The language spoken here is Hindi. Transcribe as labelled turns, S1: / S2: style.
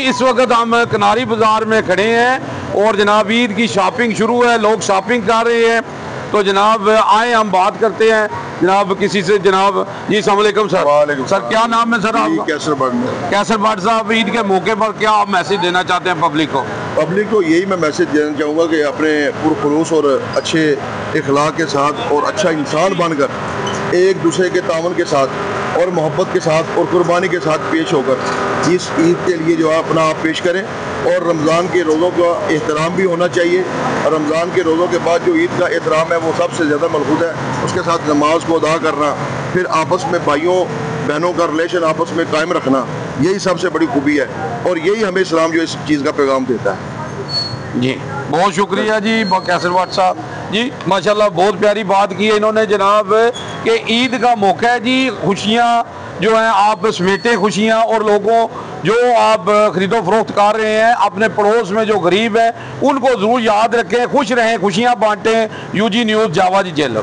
S1: इस वक्त हम कनारी बाज़ार में खड़े हैं और जनाब ईद की शॉपिंग शुरू है, लोग शॉपिंग कर रहे हैं। तो जनाब आए हम बात करते हैं जनाब किसी से। जनाब जी अस्सलाम वालेकुम सर। सर क्या नाम है सर आपका? कैसर भट्ट साहब, ईद के मौके पर क्या आप मैसेज देना चाहते हैं पब्लिक को?
S2: पब्लिक को यही मैं मैसेज देना चाहूँगा कि अपने पुरखलूस और अच्छे इखलाक के साथ और अच्छा इंसान बनकर एक दूसरे के तावन के साथ और मोहब्बत के साथ और कुर्बानी के साथ पेश होकर इस ईद के लिए जो है अपना आप पेश करें। और रमज़ान के रोज़ों का एहतराम भी होना चाहिए और रमज़ान के रोज़ों के बाद जो ईद का एहतराम है वो सबसे ज़्यादा मलहूज़ है। उसके साथ नमाज को अदा करना, फिर आपस में भाइयों बहनों का रिलेशन आपस में कायम रखना, यही सबसे बड़ी खूबी है और यही हमें इस्लाम जो इस चीज़ का पैगाम देता है।
S1: जी बहुत शुक्रिया जी कैसर भट्ट साहब जी, माशाल्लाह बहुत प्यारी बात की है इन्होंने जनाब कि ईद का मौका है जी, खुशियाँ जो हैं आप समेटें खुशियाँ और लोगों जो आप ख़रीदो फरोख्त कर रहे हैं अपने पड़ोस में जो गरीब है उनको ज़रूर याद रखें, खुश रहें, खुशियाँ बांटें। यूजी न्यूज़ जावा जी जेल।